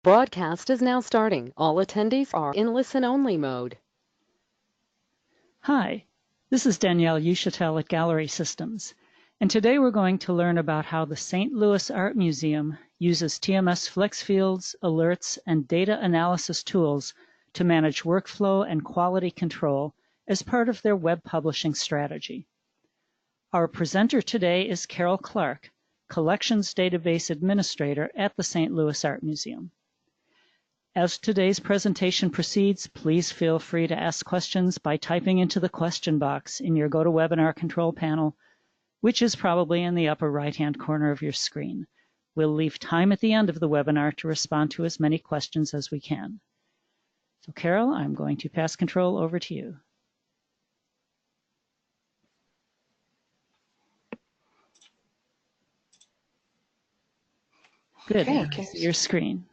Broadcast is now starting. All attendees are in listen-only mode. Hi, this is Danielle Uchatel at Gallery Systems, and today we're going to learn about how the St. Louis Art Museum uses TMS FlexFields, alerts, and data analysis tools to manage workflow and quality control as part of their web publishing strategy. Our presenter today is Carol Clark, Collections Database Administrator at the St. Louis Art Museum. As today's presentation proceeds, please feel free to ask questions by typing into the question box in your GoToWebinar control panel, which is probably in the upper right-hand corner of your screen. We'll leave time at the end of the webinar to respond to as many questions as we can. So Carol, I'm going to pass control over to you. Good, Okay, I see your screen.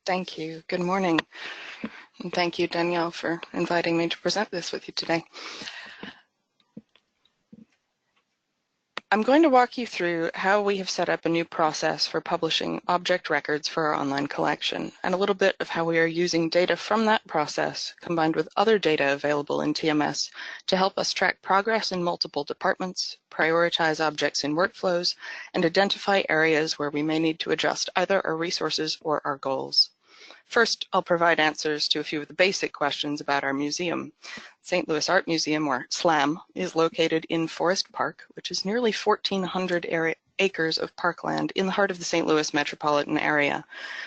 Thank you. Good morning. And thank you, Danielle, for inviting me to present this with you today. I'm going to walk you through how we have set up a new process for publishing object records for our online collection, and a little bit of how we are using data from that process combined with other data available in TMS to help us track progress in multiple departments, prioritize objects in workflows, and identify areas where we may need to adjust either our resources or our goals. First, I'll provide answers to a few of the basic questions about our museum. St. Louis Art Museum, or SLAM, is located in Forest Park, which is nearly 1,400 acres of parkland in the heart of the St. Louis metropolitan area.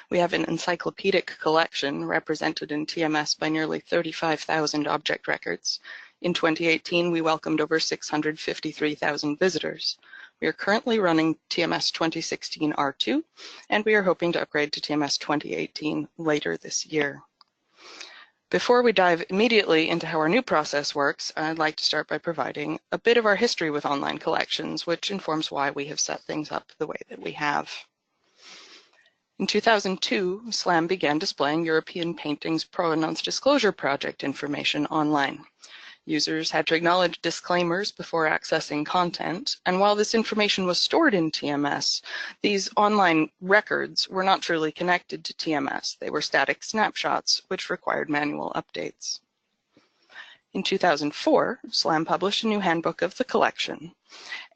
We have an encyclopedic collection represented in TMS by nearly 35,000 object records. In 2018, we welcomed over 653,000 visitors. We are currently running TMS 2016 R2, and we are hoping to upgrade to TMS 2018 later this year. Before we dive immediately into how our new process works, I'd like to start by providing a bit of our history with online collections, which informs why we have set things up the way that we have. In 2002, SLAM began displaying European Paintings Provenance Disclosure Project information online. Users had to acknowledge disclaimers before accessing content, and while this information was stored in TMS, these online records were not truly connected to TMS. They were static snapshots, which required manual updates. In 2004, SLAM published a new handbook of the collection,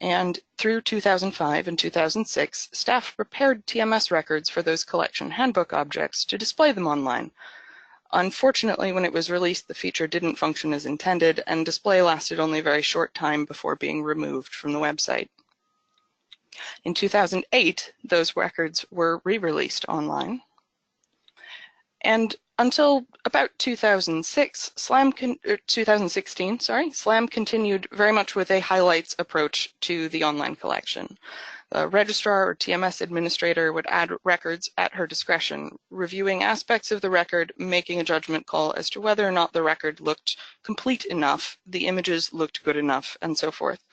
and through 2005 and 2006, staff prepared TMS records for those collection handbook objects to display them online. Unfortunately, when it was released, the feature didn't function as intended, and display lasted only a very short time before being removed from the website. In 2008, those records were re-released online. And until about 2016, SLAM continued very much with a highlights approach to the online collection. The registrar or TMS administrator would add records at her discretion, reviewing aspects of the record, making a judgment call as to whether or not the record looked complete enough, the images looked good enough, and so forth.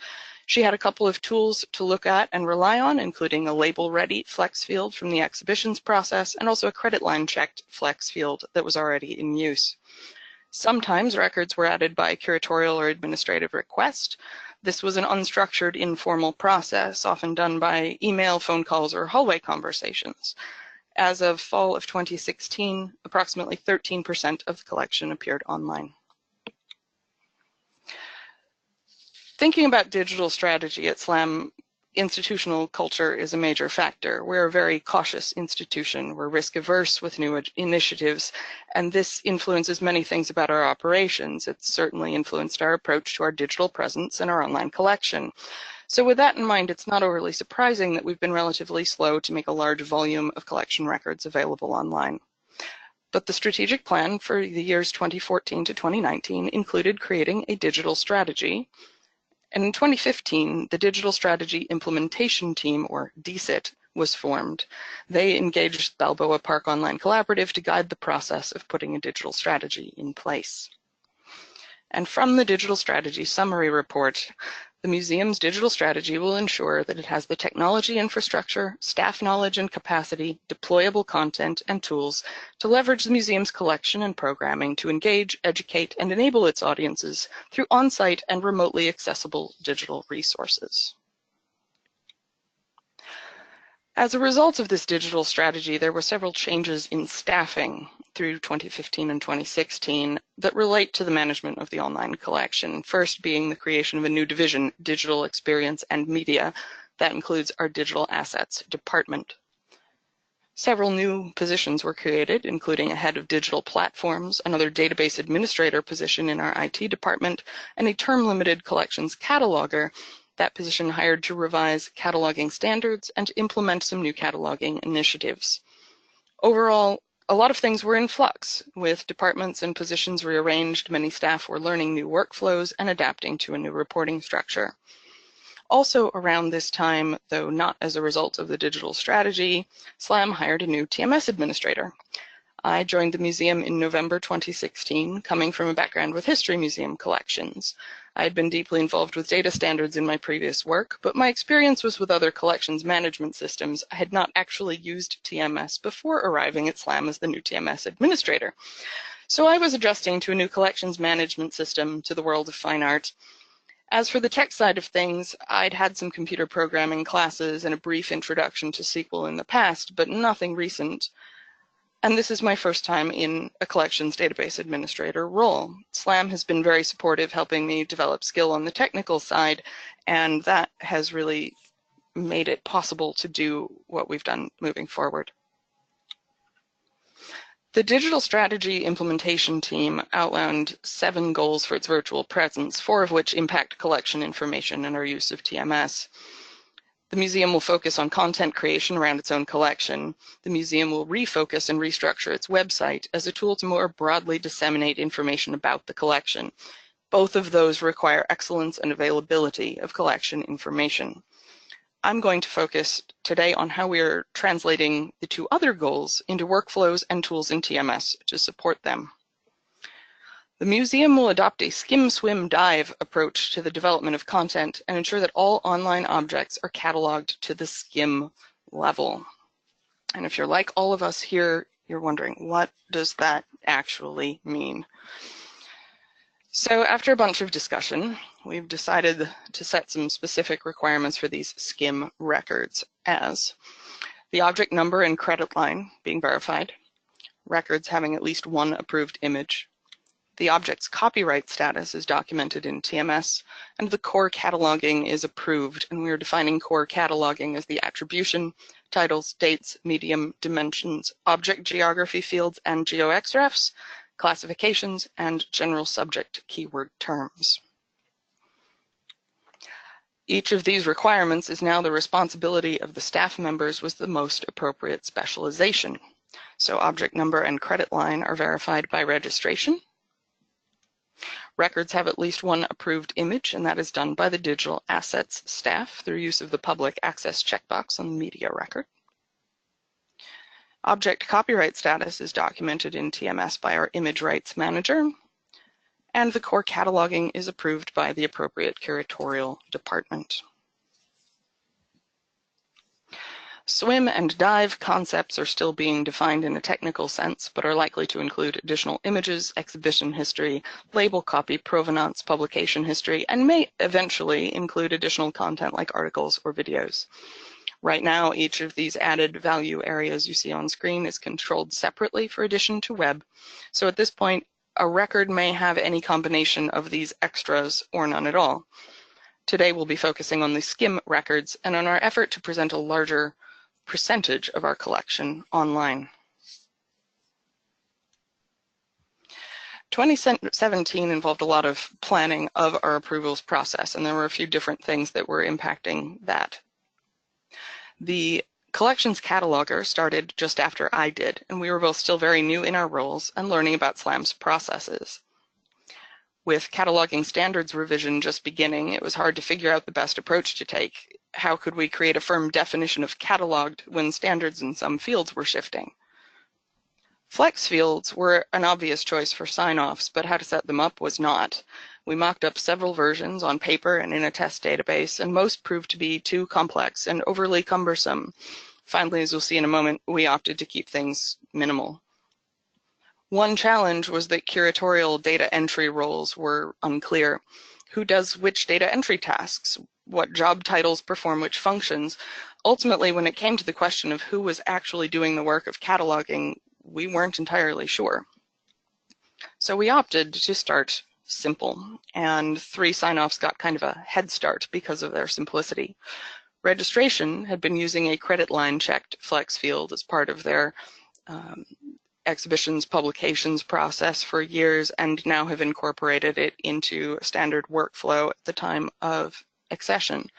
She had a couple of tools to look at and rely on, including a label-ready FlexField from the exhibitions process, and also a credit line-checked FlexField that was already in use. Sometimes records were added by curatorial or administrative request. This was an unstructured, informal process, often done by email, phone calls, or hallway conversations. As of fall of 2016, approximately 13% of the collection appeared online. Thinking about digital strategy at SLAM, institutional culture is a major factor. We're a very cautious institution. We're risk-averse with new initiatives, and this influences many things about our operations. It's certainly influenced our approach to our digital presence and our online collection. So with that in mind, it's not overly surprising that we've been relatively slow to make a large volume of collection records available online. But the strategic plan for the years 2014 to 2019 included creating a digital strategy. And in 2015, the Digital Strategy Implementation Team, or DSIT, was formed. They engaged Balboa Park Online Collaborative to guide the process of putting a digital strategy in place. And from the Digital Strategy Summary Report, the museum's digital strategy will ensure that it has the technology infrastructure, staff knowledge and capacity, deployable content and tools to leverage the museum's collection and programming to engage, educate, and enable its audiences through on-site and remotely accessible digital resources. As a result of this digital strategy, there were several changes in staffing through 2015 and 2016 that relate to the management of the online collection. First being the creation of a new division, Digital Experience and Media, that includes our Digital Assets Department. Several new positions were created, including a head of digital platforms, another database administrator position in our IT department, and a term-limited collections cataloger. That position hired to revise cataloging standards and implement some new cataloging initiatives. Overall, a lot of things were in flux. With departments and positions rearranged, many staff were learning new workflows and adapting to a new reporting structure. Also around this time, though not as a result of the digital strategy, SLAM hired a new TMS administrator. I joined the museum in November 2016, coming from a background with history museum collections. I had been deeply involved with data standards in my previous work, but my experience was with other collections management systems. I had not actually used TMS before arriving at SLAM as the new TMS administrator. So I was adjusting to a new collections management system, to the world of fine art. As for the tech side of things, I'd had some computer programming classes and a brief introduction to SQL in the past, but nothing recent. And this is my first time in a collections database administrator role. SLAM has been very supportive, helping me develop skill on the technical side, and that has really made it possible to do what we've done moving forward. The digital strategy implementation team outlined 7 goals for its virtual presence, 4 of which impact collection information and our use of TMS. The museum will focus on content creation around its own collection. The museum will refocus and restructure its website as a tool to more broadly disseminate information about the collection. Both of those require excellence and availability of collection information. I'm going to focus today on how we are translating the 2 other goals into workflows and tools in TMS to support them. The museum will adopt a skim, swim, dive approach to the development of content and ensure that all online objects are cataloged to the skim level. And if you're like all of us here, you're wondering, what does that actually mean? So after a bunch of discussion, we've decided to set some specific requirements for these skim records as the object number and credit line being verified, records having at least 1 approved image, the object's copyright status is documented in TMS, and the core cataloging is approved, and we are defining core cataloging as the attribution, titles, dates, medium, dimensions, object geography fields and geoxrefs, classifications, and general subject keyword terms. Each of these requirements is now the responsibility of the staff members with the most appropriate specialization. So object number and credit line are verified by registration. Records have at least 1 approved image, and that is done by the digital assets staff through use of the public access checkbox on the media record. Object copyright status is documented in TMS by our image rights manager, and the core cataloging is approved by the appropriate curatorial department. Swim and dive concepts are still being defined in a technical sense, but are likely to include additional images, exhibition history, label copy, provenance, publication history, and may eventually include additional content like articles or videos. Right now, each of these added value areas you see on screen is controlled separately for addition to web. So at this point, a record may have any combination of these extras or none at all. Today, we'll be focusing on the skim records and on our effort to present a larger percentage of our collection online. 2017 involved a lot of planning of our approvals process, and there were a few different things that were impacting that. The collections cataloger started just after I did, and we were both still very new in our roles and learning about SLAM's processes. With cataloging standards revision just beginning, it was hard to figure out the best approach to take. How could we create a firm definition of cataloged when standards in some fields were shifting? FlexFields were an obvious choice for sign-offs, but how to set them up was not. We mocked up several versions on paper and in a test database, and most proved to be too complex and overly cumbersome. Finally, as you'll see in a moment, we opted to keep things minimal. One challenge was that curatorial data entry roles were unclear. Who does which data entry tasks? What job titles perform which functions? Ultimately, when it came to the question of who was actually doing the work of cataloging, we weren't entirely sure. So we opted to start simple, and 3 sign-offs got kind of a head start because of their simplicity. Registration had been using a credit line checked FlexField as part of their exhibitions publications process for years, and now have incorporated it into a standard workflow at the time of accession.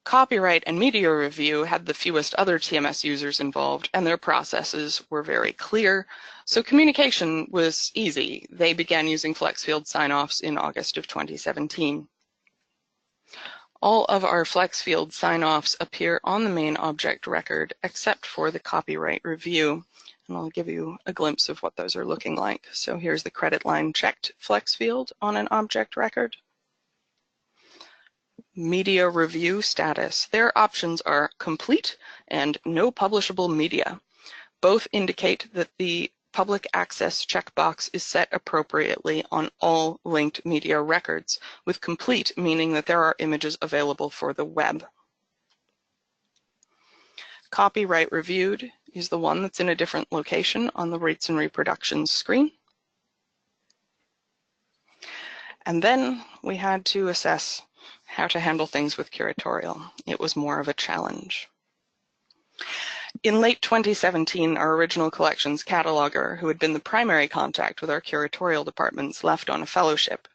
Copyright and media review had the fewest other TMS users involved, and their processes were very clear, so communication was easy. They began using FlexField sign-offs in August of 2017. All of our FlexField sign-offs appear on the main object record, except for the copyright review, and I'll give you a glimpse of what those are looking like. So here's the credit line checked FlexField on an object record. Media review status. Their options are complete and no publishable media. Both indicate that the public access checkbox is set appropriately on all linked media records, with complete meaning that there are images available for the web. Copyright reviewed is the one that's in a different location on the rates and reproductions screen. And then we had to assess how to handle things with curatorial. It was more of a challenge. In late 2017, our original collections cataloger, who had been the primary contact with our curatorial departments, left on a fellowship.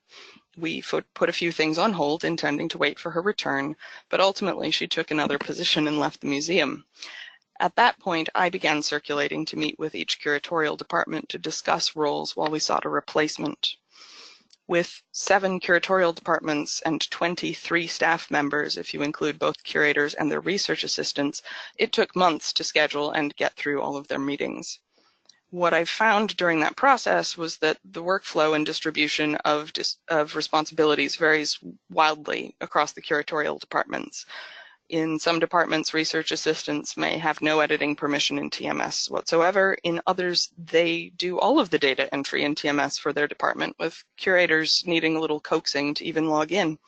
We put a few things on hold, intending to wait for her return, but ultimately she took another position and left the museum. At that point, I began circulating to meet with each curatorial department to discuss roles while we sought a replacement. With 7 curatorial departments and 23 staff members, if you include both curators and their research assistants, it took months to schedule and get through all of their meetings. What I found during that process was that the workflow and distribution of responsibilities varies wildly across the curatorial departments. In some departments, research assistants may have no editing permission in TMS whatsoever. In others, they do all of the data entry in TMS for their department, with curators needing a little coaxing to even log in.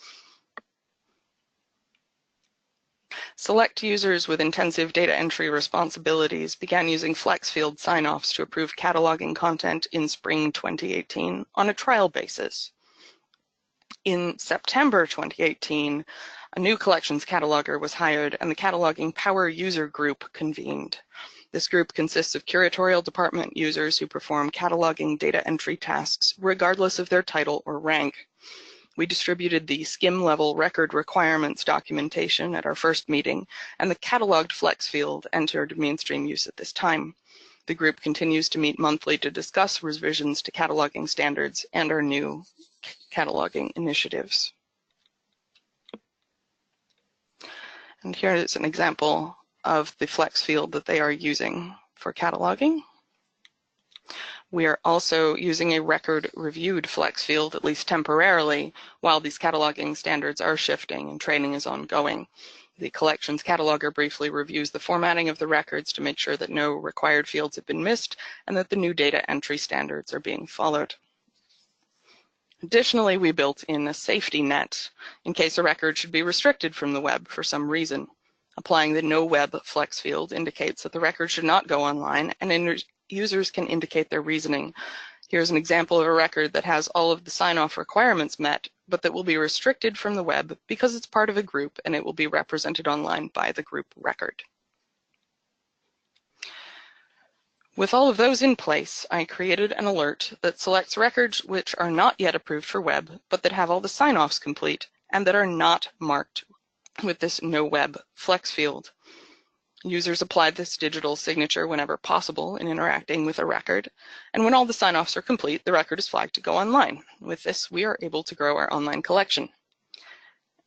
Select users with intensive data entry responsibilities began using FlexField sign-offs to approve cataloging content in spring 2018 on a trial basis. In September 2018, a new collections cataloger was hired and the cataloging power user group convened. This group consists of curatorial department users who perform cataloging data entry tasks regardless of their title or rank. We distributed the skim-level record requirements documentation at our first meeting, and the cataloged FlexField entered mainstream use at this time. The group continues to meet monthly to discuss revisions to cataloging standards and our new cataloging initiatives. And here is an example of the FlexField that they are using for cataloging. We are also using a record-reviewed FlexField, at least temporarily, while these cataloging standards are shifting and training is ongoing. The collections cataloger briefly reviews the formatting of the records to make sure that no required fields have been missed and that the new data entry standards are being followed. Additionally, we built in a safety net in case a record should be restricted from the web for some reason. Applying the No Web FlexField indicates that the record should not go online, and users can indicate their reasoning. Here's an example of a record that has all of the sign-off requirements met, but that will be restricted from the web because it's part of a group and it will be represented online by the group record. With all of those in place, I created an alert that selects records which are not yet approved for web, but that have all the sign-offs complete and that are not marked with this No Web FlexField. Users apply this digital signature whenever possible in interacting with a record, and when all the sign-offs are complete, the record is flagged to go online. With this, we are able to grow our online collection.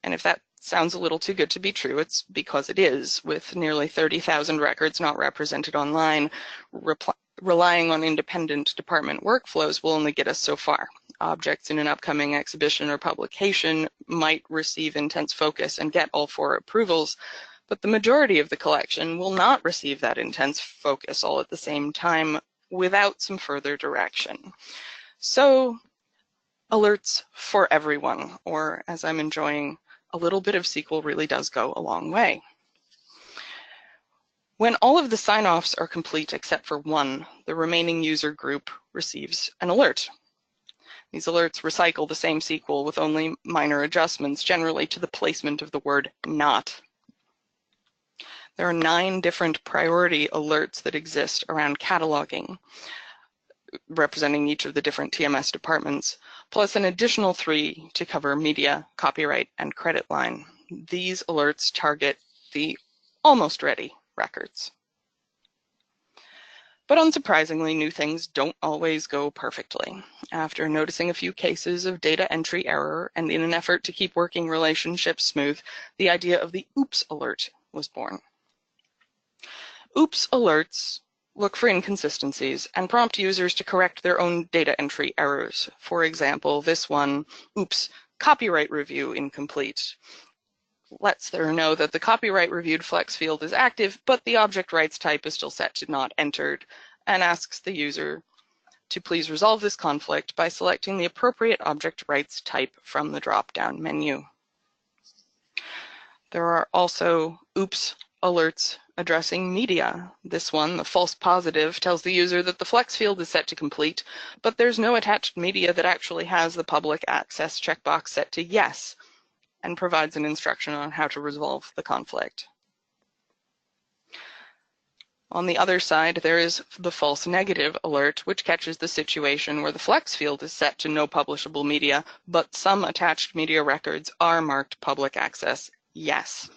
And if that sounds a little too good to be true, it's because it is. With nearly 30,000 records not represented online, relying on independent department workflows will only get us so far. Objects in an upcoming exhibition or publication might receive intense focus and get all 4 approvals, but the majority of the collection will not receive that intense focus all at the same time without some further direction. So, alerts for everyone, or as I'm enjoying a little bit of SQL really does go a long way. When all of the sign-offs are complete except for one, the remaining user group receives an alert. These alerts recycle the same SQL with only minor adjustments, generally to the placement of the word not. There are 9 different priority alerts that exist around cataloging, representing each of the different TMS departments, plus an additional 3 to cover media, copyright, and credit line. These alerts target the almost ready records. But unsurprisingly, new things don't always go perfectly. After noticing a few cases of data entry error and in an effort to keep working relationships smooth, the idea of the oops alert was born. Oops alerts look for inconsistencies and prompt users to correct their own data entry errors. For example, this one, oops, copyright review incomplete, lets there know that the copyright reviewed flex field is active, but the object rights type is still set to not entered, and asks the user to please resolve this conflict by selecting the appropriate object rights type from the drop-down menu. There are also oops alerts addressing media. This one, the false positive, tells the user that the flex field is set to complete, but there's no attached media that actually has the public access checkbox set to yes, and provides an instruction on how to resolve the conflict. On the other side, there is the false negative alert, which catches the situation where the flex field is set to no publishable media, but some attached media records are marked public access yes.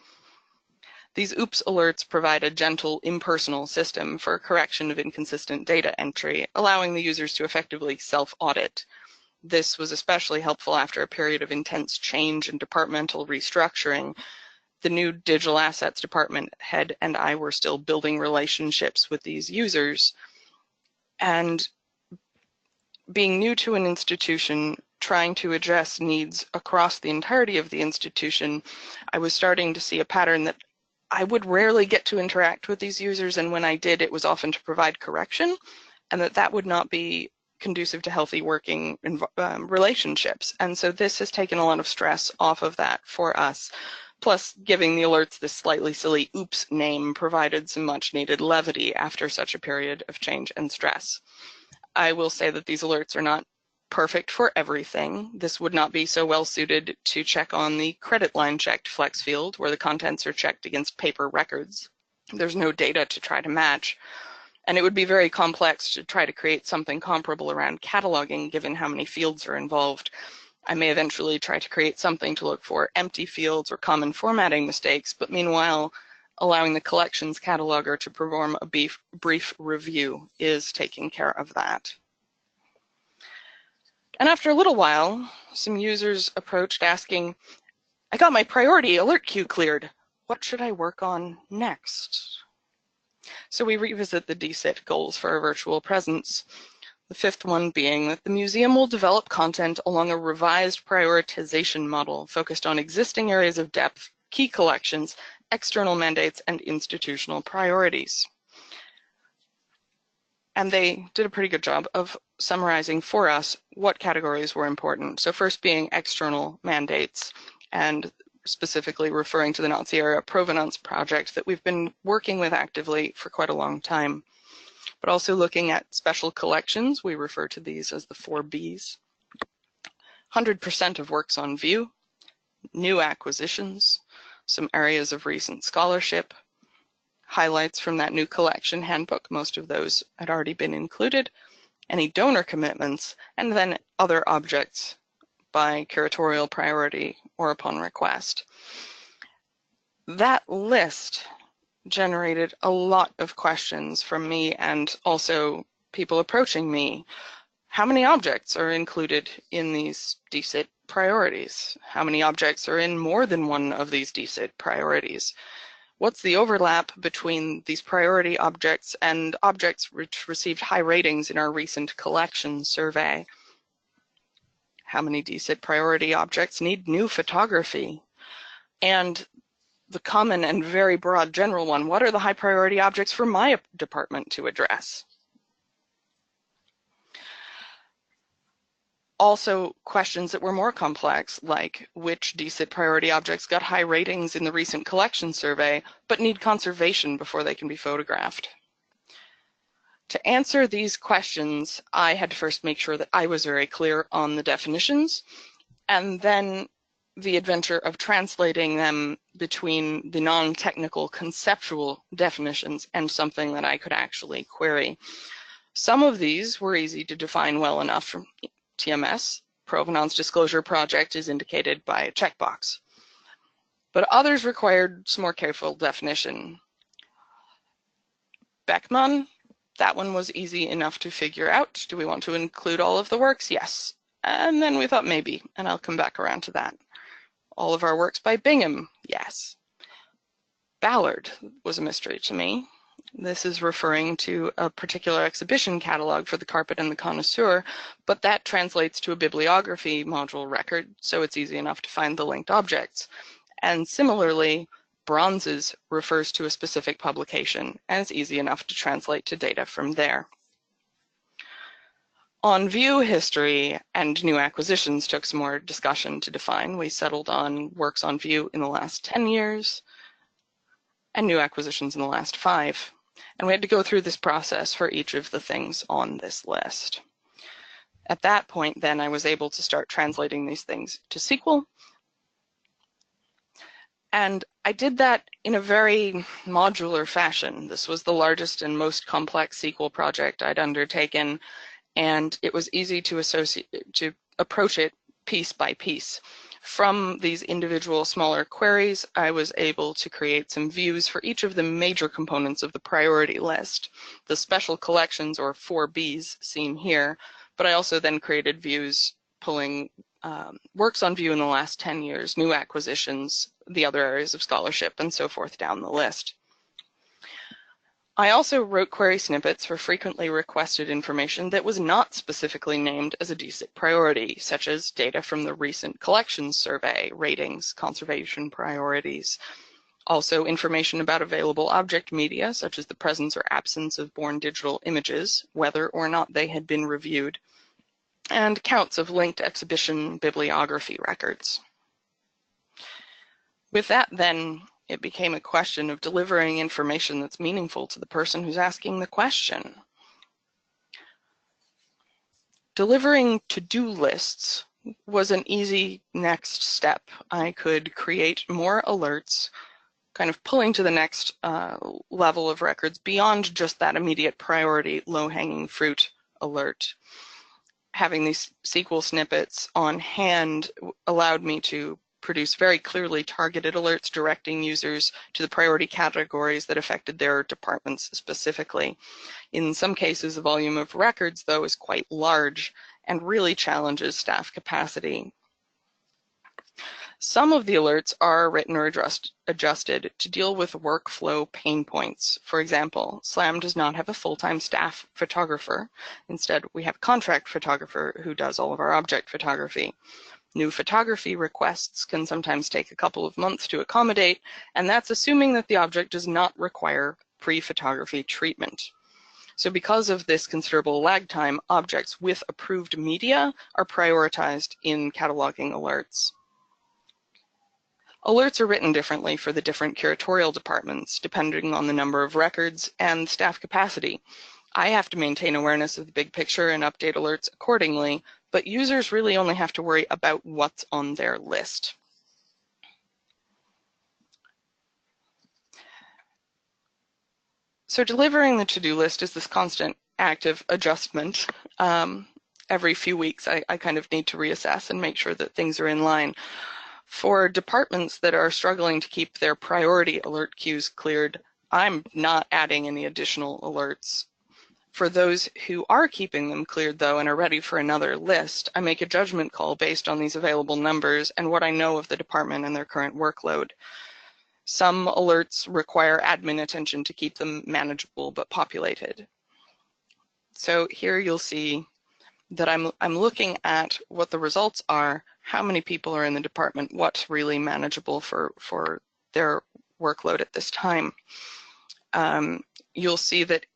These oops alerts provide a gentle, impersonal system for correction of inconsistent data entry, allowing the users to effectively self-audit. This was especially helpful after a period of intense change and departmental restructuring. The new digital assets department head and I were still building relationships with these users. And being new to an institution, trying to address needs across the entirety of the institution, I was starting to see a pattern that I would rarely get to interact with these users, and when I did, it was often to provide correction, and that would not be conducive to healthy working relationships. And so this has taken a lot of stress off of that for us. Plus, giving the alerts this slightly silly oops name provided some much needed levity after such a period of change and stress. I will say that these alerts are not perfect for everything. This would not be so well suited to check on the credit line checked flex field, where the contents are checked against paper records. There's no data to try to match. And it would be very complex to try to create something comparable around cataloging, given how many fields are involved. I may eventually try to create something to look for empty fields or common formatting mistakes, but meanwhile, allowing the collections cataloger to perform a brief review is taking care of that. And after a little while, some users approached asking, I got my priority alert queue cleared. What should I work on next? So we revisit the DCIT goals for our virtual presence. The 5th one being that the museum will develop content along a revised prioritization model focused on existing areas of depth, key collections, external mandates, and institutional priorities. And they did a pretty good job of summarizing for us what categories were important. So first being external mandates, and specifically referring to the Nazi-era provenance project that we've been working with actively for quite a long time. But also looking at special collections, we refer to these as the 4 Bs. 100% of works on view, new acquisitions, some areas of recent scholarship, highlights from that new collection handbook, most of those had already been included, any donor commitments, and then other objects by curatorial priority or upon request. That list generated a lot of questions from me and also people approaching me. How many objects are included in these DCIT priorities? How many objects are in more than one of these DCIT priorities? What's the overlap between these priority objects and objects which received high ratings in our recent collection survey? How many DCIT priority objects need new photography? And the common and very broad general one, what are the high priority objects for my department to address? Also, questions that were more complex, like which DSIT priority objects got high ratings in the recent collection survey, but need conservation before they can be photographed. To answer these questions, I had to first make sure that I was very clear on the definitions, and then the adventure of translating them between the non-technical conceptual definitions and something that I could actually query. Some of these were easy to define well enough from TMS. Provenance disclosure project is indicated by a checkbox. But others required some more careful definition. Beckmann, that one was easy enough to figure out. Do we want to include all of the works? Yes. And then we thought maybe, and I'll come back around to that. All of our works by Bingham? Yes. Ballard was a mystery to me. This is referring to a particular exhibition catalog for the Carpet and the Connoisseur, but that translates to a bibliography module record, so it's easy enough to find the linked objects. And similarly, Bronzes refers to a specific publication, and it's easy enough to translate to data from there. On view history and new acquisitions took some more discussion to define. We settled on works on view in the last 10 years and new acquisitions in the last 5. And we had to go through this process for each of the things on this list. At that point, then, I was able to start translating these things to SQL. And I did that in a very modular fashion. This was the largest and most complex SQL project I'd undertaken, and it was easy to approach it piece by piece. From these individual smaller queries, I was able to create some views for each of the major components of the priority list, the special collections, or 4Bs, seen here, but I also then created views pulling works on view in the last 10 years, new acquisitions, the other areas of scholarship, and so forth down the list. I also wrote query snippets for frequently requested information that was not specifically named as a DSIT priority, such as data from the recent collections survey, ratings, conservation priorities. Also, information about available object media, such as the presence or absence of born digital images, whether or not they had been reviewed, and counts of linked exhibition bibliography records. With that, then, it became a question of delivering information that's meaningful to the person who's asking the question. Delivering to-do lists was an easy next step. I could create more alerts, kind of pulling to the next level of records beyond just that immediate priority low-hanging fruit alert. Having these SQL snippets on hand allowed me to produce very clearly targeted alerts directing users to the priority categories that affected their departments specifically. In some cases, the volume of records, though, is quite large and really challenges staff capacity. Some of the alerts are written or adjusted to deal with workflow pain points. For example, SLAM does not have a full-time staff photographer. Instead, we have a contract photographer who does all of our object photography. New photography requests can sometimes take a couple of months to accommodate, and that's assuming that the object does not require pre-photography treatment. So because of this considerable lag time, objects with approved media are prioritized in cataloging alerts. Alerts are written differently for the different curatorial departments, depending on the number of records and staff capacity. I have to maintain awareness of the big picture and update alerts accordingly, but users really only have to worry about what's on their list. So delivering the to-do list is this constant active adjustment. Every few weeks, I kind of need to reassess and make sure that things are in line. For departments that are struggling to keep their priority alert queues cleared, I'm not adding any additional alerts. For those who are keeping them cleared, though, and are ready for another list, I make a judgment call based on these available numbers and what I know of the department and their current workload. Some alerts require admin attention to keep them manageable but populated. So here you'll see that I'm looking at what the results are, how many people are in the department, what's really manageable for their workload at this time. You'll see that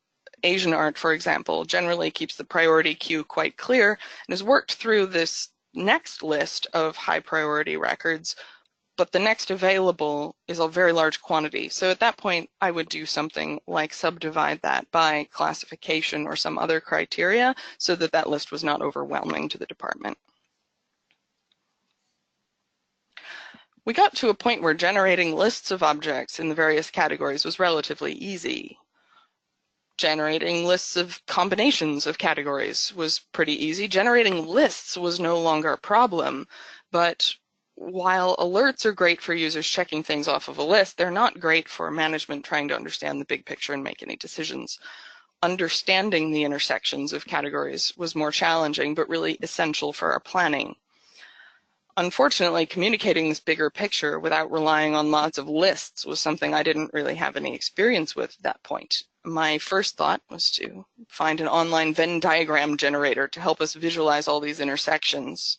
Asian art, for example, generally keeps the priority queue quite clear and has worked through this next list of high priority records, but the next available is a very large quantity. So at that point, I would do something like subdivide that by classification or some other criteria so that that list was not overwhelming to the department. We got to a point where generating lists of objects in the various categories was relatively easy. Generating lists of combinations of categories was pretty easy. Generating lists was no longer a problem, but while alerts are great for users checking things off of a list, they're not great for management trying to understand the big picture and make any decisions. Understanding the intersections of categories was more challenging, but really essential for our planning. Unfortunately, communicating this bigger picture without relying on lots of lists was something I didn't really have any experience with at that point. My first thought was to find an online Venn diagram generator to help us visualize all these intersections.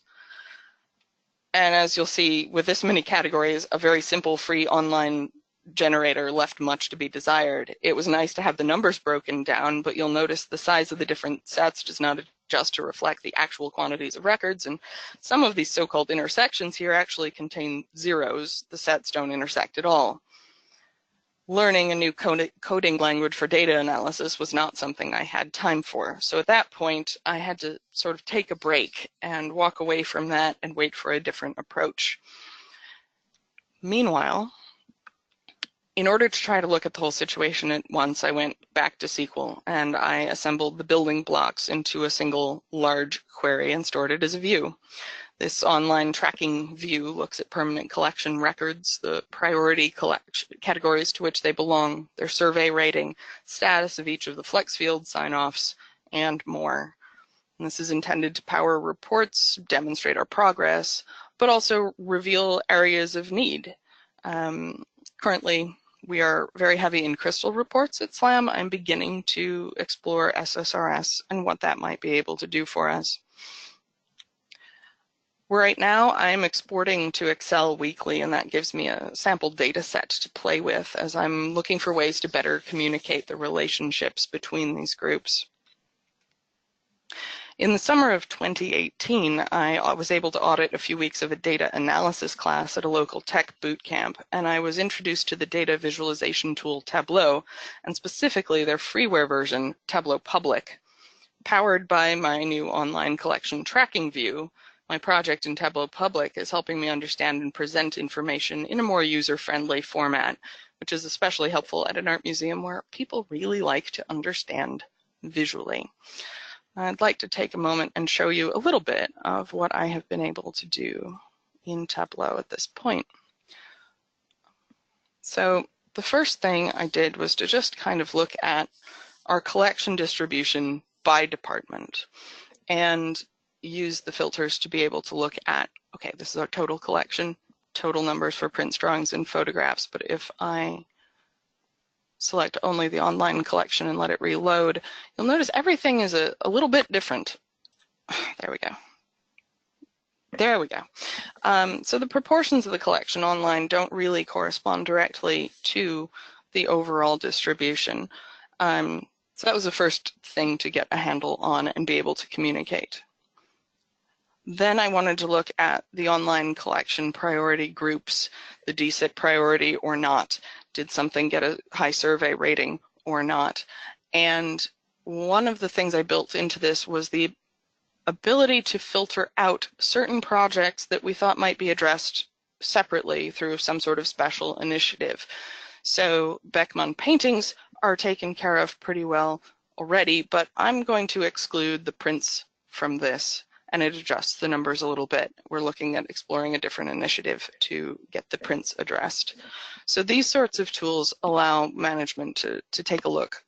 And as you'll see, with this many categories, a very simple free online generator left much to be desired. It was nice to have the numbers broken down, but you'll notice the size of the different sets does not adjust to reflect the actual quantities of records, and some of these so-called intersections here actually contain zeros. The sets don't intersect at all. Learning a new coding language for data analysis was not something I had time for. So at that point, I had to sort of take a break and walk away from that and wait for a different approach. Meanwhile, in order to try to look at the whole situation at once, I went back to SQL and I assembled the building blocks into a single large query and stored it as a view. This online tracking view looks at permanent collection records, the priority categories to which they belong, their survey rating, status of each of the FlexFields sign-offs, and more. And this is intended to power reports, demonstrate our progress, but also reveal areas of need. Currently, we are very heavy in crystal reports at SLAM. I'm beginning to explore SSRS and what that might be able to do for us. Right now, I'm exporting to Excel weekly, and that gives me a sample data set to play with as I'm looking for ways to better communicate the relationships between these groups. In the summer of 2018, I was able to audit a few weeks of a data analysis class at a local tech boot camp, and I was introduced to the data visualization tool Tableau, and specifically their freeware version, Tableau Public. Powered by my new online collection tracking view, my project in Tableau Public is helping me understand and present information in a more user-friendly format, which is especially helpful at an art museum where people really like to understand visually. I'd like to take a moment and show you a little bit of what I have been able to do in Tableau at this point. So the first thing I did was to just kind of look at our collection distribution by department and use the filters to be able to look at, okay, this is our total collection, total numbers for prints, drawings, and photographs. But if I select only the online collection and let it reload, you'll notice everything is a little bit different. There we go. There we go. So the proportions of the collection online don't really correspond directly to the overall distribution. So that was the first thing to get a handle on and be able to communicate. Then I wanted to look at the online collection priority groups, the DCIT priority or not. Did something get a high survey rating or not? And one of the things I built into this was the ability to filter out certain projects that we thought might be addressed separately through some sort of special initiative. So Beckmann paintings are taken care of pretty well already, but I'm going to exclude the prints from this, and it adjusts the numbers a little bit. We're looking at exploring a different initiative to get the prints addressed. So these sorts of tools allow management to take a look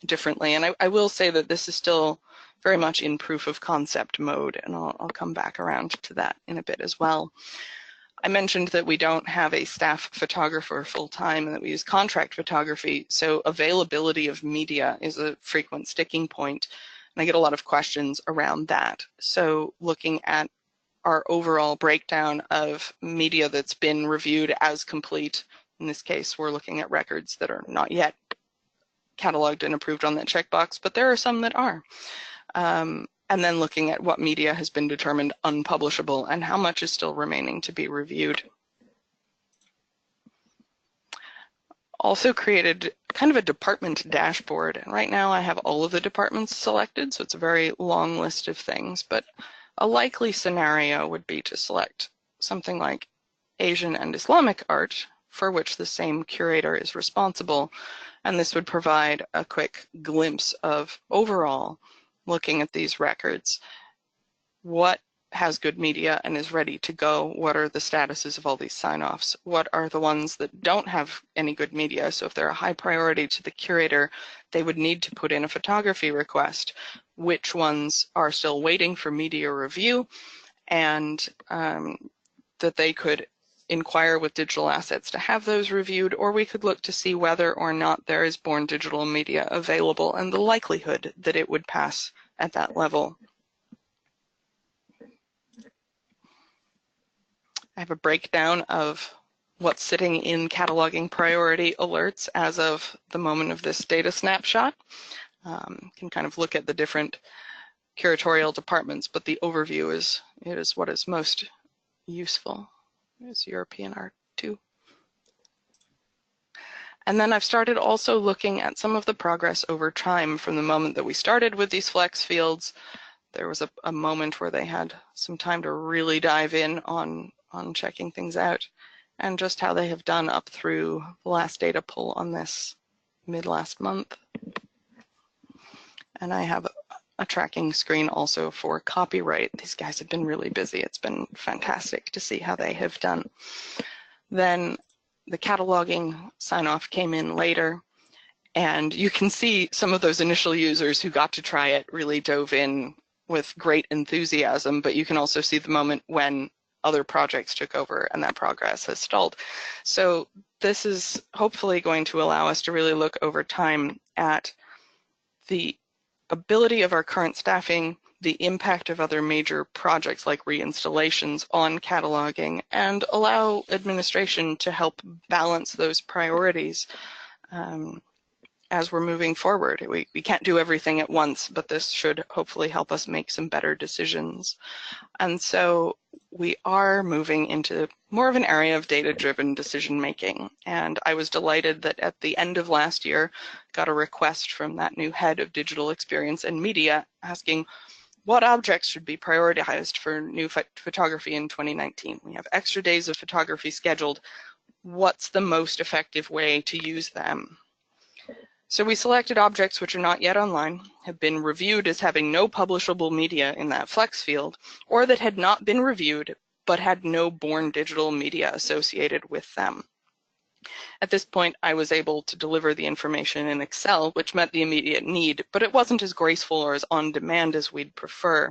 differently. And I will say that this is still very much in proof of concept mode, and I'll come back around to that in a bit as well. I mentioned that we don't have a staff photographer full-time and that we use contract photography, so availability of media is a frequent sticking point, and I get a lot of questions around that. So looking at our overall breakdown of media that's been reviewed as complete, in this case we're looking at records that are not yet cataloged and approved on that checkbox, but there are some that are. And then looking at what media has been determined unpublishable and how much is still remaining to be reviewed. Also created kind of a department dashboard, and right now I have all of the departments selected, so it's a very long list of things, but a likely scenario would be to select something like Asian and Islamic art, for which the same curator is responsible, and this would provide a quick glimpse of overall, looking at these records, what has good media and is ready to go, what are the statuses of all these sign-offs, what are the ones that don't have any good media, so if they're a high priority to the curator, they would need to put in a photography request, which ones are still waiting for media review, and that they could inquire with digital assets to have those reviewed, or we could look to see whether or not there is born digital media available and the likelihood that it would pass at that level. I have a breakdown of what's sitting in cataloging priority alerts as of the moment of this data snapshot. Can kind of look at the different curatorial departments, but the overview is what is most useful. Is European art too. And then I've started also looking at some of the progress over time from the moment that we started with these FlexFields. There was a moment where they had some time to really dive in on checking things out, and just how they have done up through the last data pull on this mid-last month. And I have a tracking screen also for copyright. These guys have been really busy. It's been fantastic to see how they have done. Then the cataloging sign-off came in later, and you can see some of those initial users who got to try it really dove in with great enthusiasm, but you can also see the moment when other projects took over and that progress has stalled. So this is hopefully going to allow us to really look over time at the ability of our current staffing, the impact of other major projects like reinstallations on cataloging, and allow administration to help balance those priorities as we're moving forward. We can't do everything at once, but this should hopefully help us make some better decisions. And so we are moving into more of an area of data-driven decision-making. And I was delighted that at the end of last year, got a request from that new head of digital experience and media asking what objects should be prioritized for new photography in 2019. We have extra days of photography scheduled. What's the most effective way to use them? So we selected objects which are not yet online, have been reviewed as having no publishable media in that flex field, or that had not been reviewed but had no born digital media associated with them. At this point, I was able to deliver the information in Excel, which met the immediate need, but it wasn't as graceful or as on demand as we'd prefer.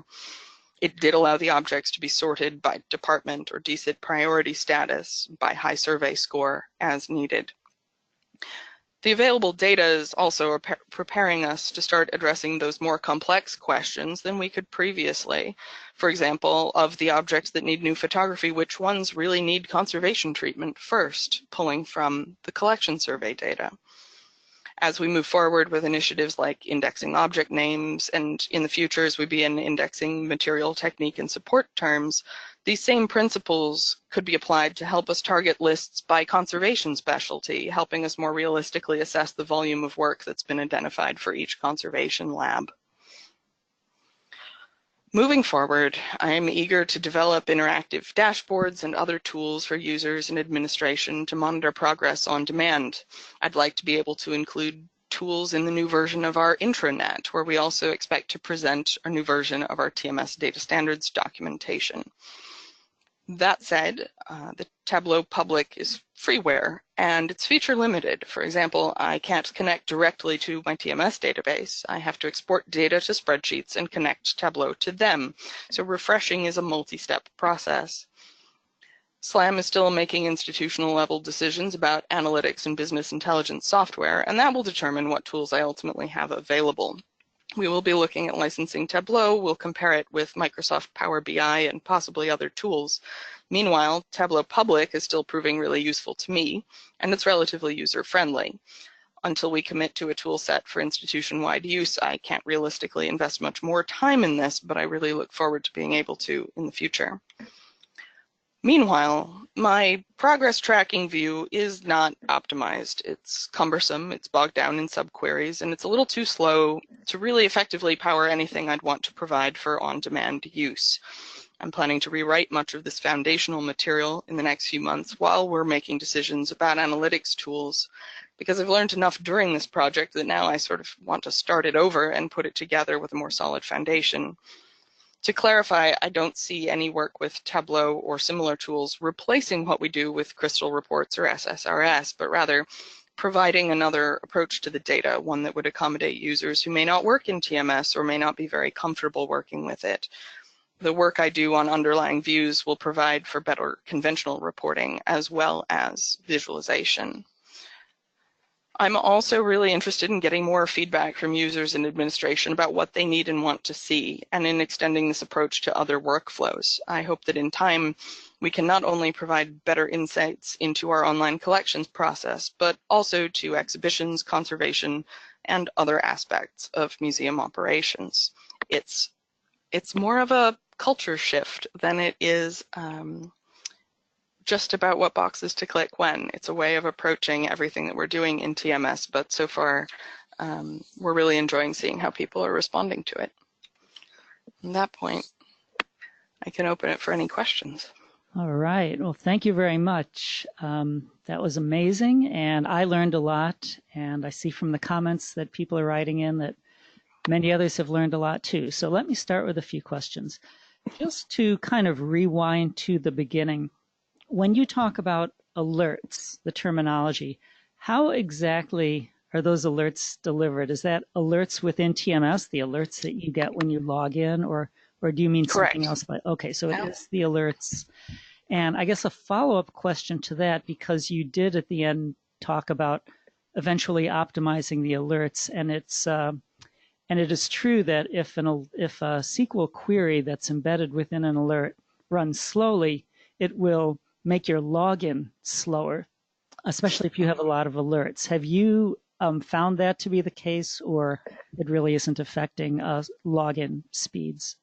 It did allow the objects to be sorted by department or DCIT priority status, by high survey score as needed. The available data is also preparing us to start addressing those more complex questions than we could previously. For example, of the objects that need new photography, which ones really need conservation treatment first, pulling from the collection survey data. As we move forward with initiatives like indexing object names, and in the future as we begin indexing material, technique, and support terms, these same principles could be applied to help us target lists by conservation specialty, helping us more realistically assess the volume of work that's been identified for each conservation lab. Moving forward, I am eager to develop interactive dashboards and other tools for users and administration to monitor progress on demand. I'd like to be able to include tools in the new version of our intranet, where we also expect to present a new version of our TMS data standards documentation. That said, the Tableau Public is freeware and it's feature limited. For example, I can't connect directly to my TMS database. I have to export data to spreadsheets and connect Tableau to them. So refreshing is a multi-step process. SLAM is still making institutional level decisions about analytics and business intelligence software, and that will determine what tools I ultimately have available. We will be looking at licensing Tableau. We'll compare it with Microsoft Power BI and possibly other tools. Meanwhile, Tableau Public is still proving really useful to me, and it's relatively user-friendly. until we commit to a tool set for institution-wide use, I can't realistically invest much more time in this, but I really look forward to being able to in the future. Meanwhile, my progress tracking view is not optimized. It's cumbersome, it's bogged down in subqueries, and it's a little too slow to really effectively power anything I'd want to provide for on-demand use. I'm planning to rewrite much of this foundational material in the next few months while we're making decisions about analytics tools, because I've learned enough during this project that now I sort of want to start it over and put it together with a more solid foundation. To clarify, I don't see any work with Tableau or similar tools replacing what we do with Crystal reports or SSRS, but rather providing another approach to the data, one that would accommodate users who may not work in TMS or may not be very comfortable working with it. The work I do on underlying views will provide for better conventional reporting as well as visualization. I'm also really interested in getting more feedback from users and administration about what they need and want to see, and in extending this approach to other workflows. I hope that in time, we can not only provide better insights into our online collections process, but also to exhibitions, conservation, and other aspects of museum operations. It's more of a culture shift than it is just about what boxes to click when. It's a way of approaching everything that we're doing in TMS, but so far we're really enjoying seeing how people are responding to it. At that point, I can open it for any questions. All right. Well, thank you very much. That was amazing, and I learned a lot, and I see from the comments that people are writing in that many others have learned a lot too. So let me start with a few questions. Just to kind of rewind to the beginning, when you talk about alerts, the terminology, how exactly are those alerts delivered? Is that alerts within TMS, the alerts that you get when you log in, or do you mean Correct. something else? Okay, so it is the alerts. And I guess a follow-up question to that, because you did at the end talk about eventually optimizing the alerts, and it is true that if a SQL query that's embedded within an alert runs slowly, it will make your login slower, especially if you have a lot of alerts. Have you found that to be the case, or it really isn't affecting login speeds?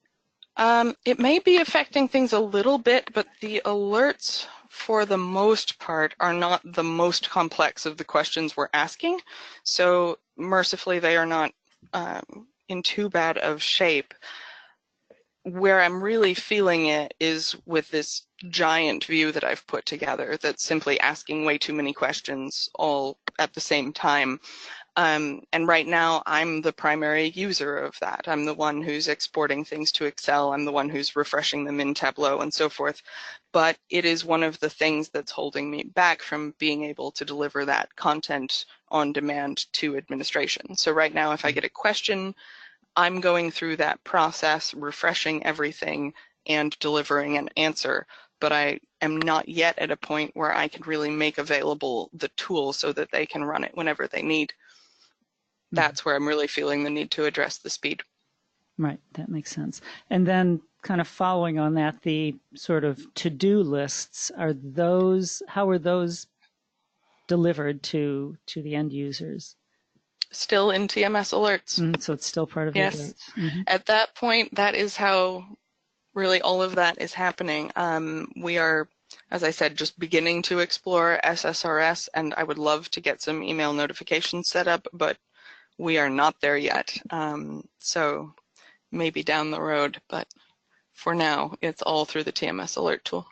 It may be affecting things a little bit, but the alerts, for the most part, are not the most complex of the questions we're asking. So mercifully, they are not in too bad of shape. Where I'm really feeling it is with this giant view that I've put together that's simply asking way too many questions all at the same time. And right now, I'm the primary user of that. I'm the one who's exporting things to Excel. I'm the one who's refreshing them in Tableau and so forth. But it is one of the things that's holding me back from being able to deliver that content on demand to administration. So right now, if I get a question, I'm going through that process, refreshing everything and delivering an answer. But I am not yet at a point where I can really make available the tool so that they can run it whenever they need. That's where I'm really feeling the need to address the speed. Right, that makes sense. And then kind of following on that, the sort of to-do lists, how are those delivered to the end users? Still in TMS alerts. So it's still part of the yes. alerts. At that point, that is how really all of that is happening. We are, as I said, just beginning to explore SSRS, and I would love to get some email notifications set up, but we are not there yet. So maybe down the road, but for now, it's all through the TMS alert tool.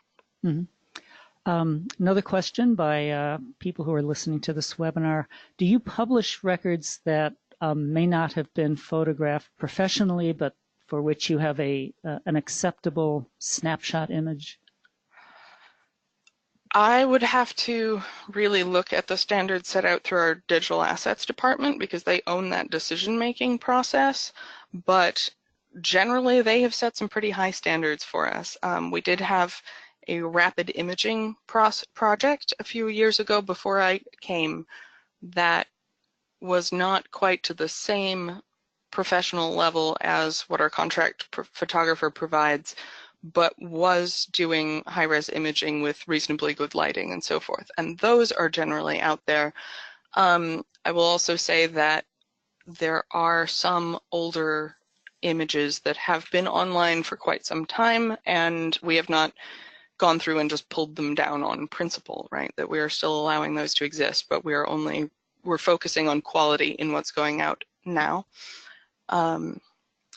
Another question by people who are listening to this webinar. Do you publish records that may not have been photographed professionally, but for which you have an acceptable snapshot image? I would have to really look at the standards set out through our digital assets department because they own that decision-making process, but generally they have set some pretty high standards for us. We did have a rapid imaging project a few years ago before I came that was not quite to the same professional level as what our contract photographer provides, but was doing high-res imaging with reasonably good lighting and so forth. And those are generally out there. I will also say that there are some older images that have been online for quite some time, and we have not gone through and just pulled them down on principle, right? That we are still allowing those to exist, but we're focusing on quality in what's going out now,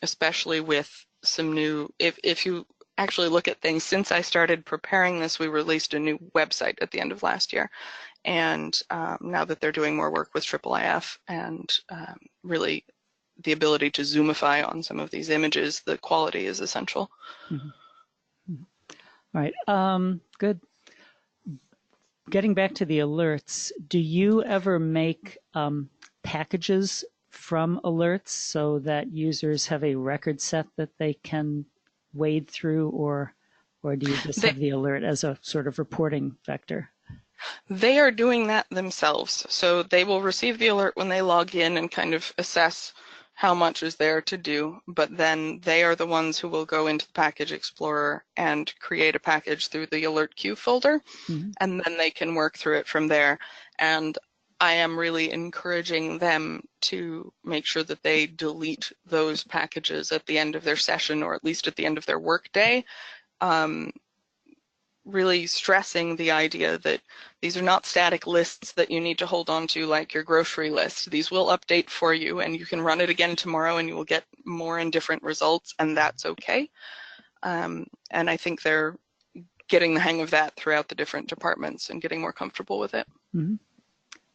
especially with some new, if you actually look at things, since I started preparing this, we released a new website at the end of last year. And now that they're doing more work with IIIF and really the ability to zoomify on some of these images, the quality is essential. Mm-hmm. All right, good. Getting back to the alerts, do you ever make packages from alerts so that users have a record set that they can wade through, or do you just have the alert as a sort of reporting vector? They are doing that themselves. So they will receive the alert when they log in and kind of assess how much is there to do, but then they are the ones who will go into the Package Explorer and create a package through the alert queue folder, and then they can work through it from there. And I am really encouraging them to make sure that they delete those packages at the end of their session, or at least at the end of their workday. Really stressing the idea that these are not static lists that you need to hold on to like your grocery list. These will update for you, and you can run it again tomorrow and you will get more and different results, and that's okay. And I think they're getting the hang of that throughout the different departments and getting more comfortable with it. Mm-hmm.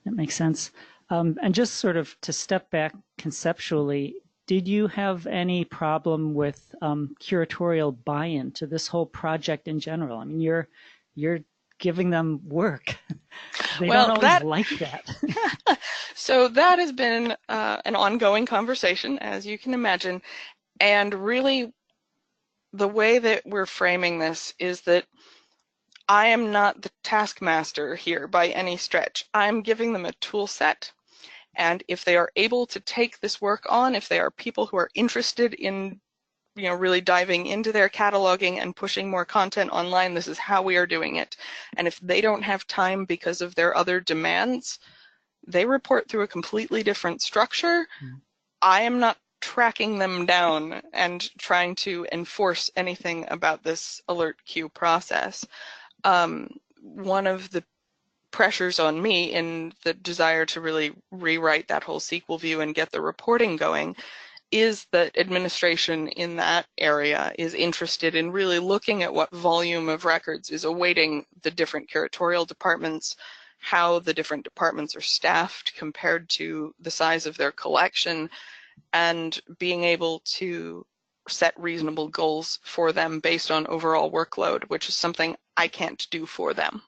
That makes sense. And just sort of to step back conceptually, did you have any problem with curatorial buy-in to this whole project in general? I mean, you're giving them work. They don't always like that. So that has been an ongoing conversation, as you can imagine. And really, the way that we're framing this is that I am not the taskmaster here by any stretch. I'm giving them a tool set. And if they are able to take this work on, if they are people who are interested in, really diving into their cataloging and pushing more content online, this is how we are doing it. And if they don't have time because of their other demands, they report through a completely different structure. I am not tracking them down and trying to enforce anything about this alert queue process. One of the pressures on me in the desire to really rewrite that whole SQL view and get the reporting going is that administration in that area is interested in really looking at what volume of records is awaiting the different curatorial departments, how the different departments are staffed compared to the size of their collection, and being able to set reasonable goals for them based on overall workload, which is something I can't do for them.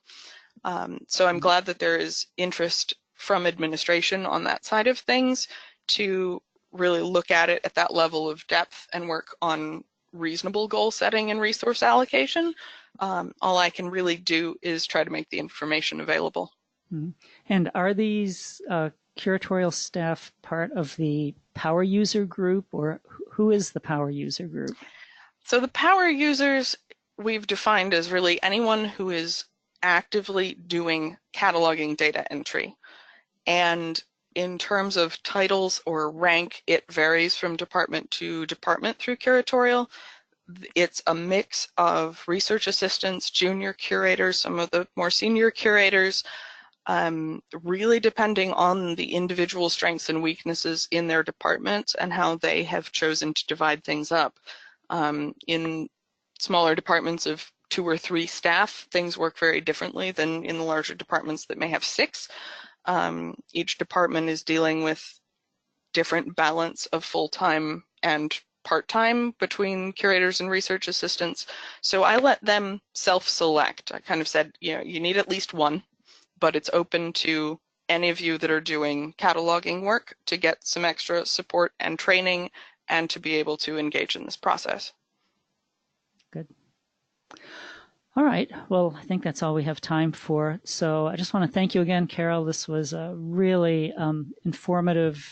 So I'm glad that there is interest from administration on that side of things to really look at it at that level of depth and work on reasonable goal setting and resource allocation. All I can really do is try to make the information available. And are these curatorial staff part of the power user group, or who is the power user group? So the power users we've defined as really anyone who is actively doing cataloging data entry. And in terms of titles or rank, it varies from department to department through curatorial. It's a mix of research assistants, junior curators, some of the more senior curators, really depending on the individual strengths and weaknesses in their department and how they have chosen to divide things up. In smaller departments of 2 or 3 staff, things work very differently than in the larger departments that may have 6. Each department is dealing with different balance of full-time and part-time between curators and research assistants. So I let them self-select. I kind of said, you need at least one, but it's open to any of you that are doing cataloging work to get some extra support and training and to be able to engage in this process. Good. All right. Well, I think that's all we have time for. So I just want to thank you again, Carol. This was a really informative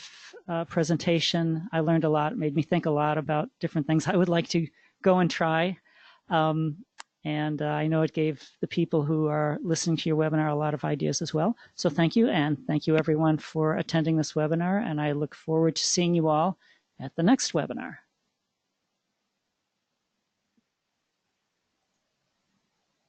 presentation. I learned a lot. It made me think a lot about different things I would like to go and try. And I know it gave the people who are listening to your webinar a lot of ideas as well. So thank you, and thank you everyone for attending this webinar, and I look forward to seeing you all at the next webinar.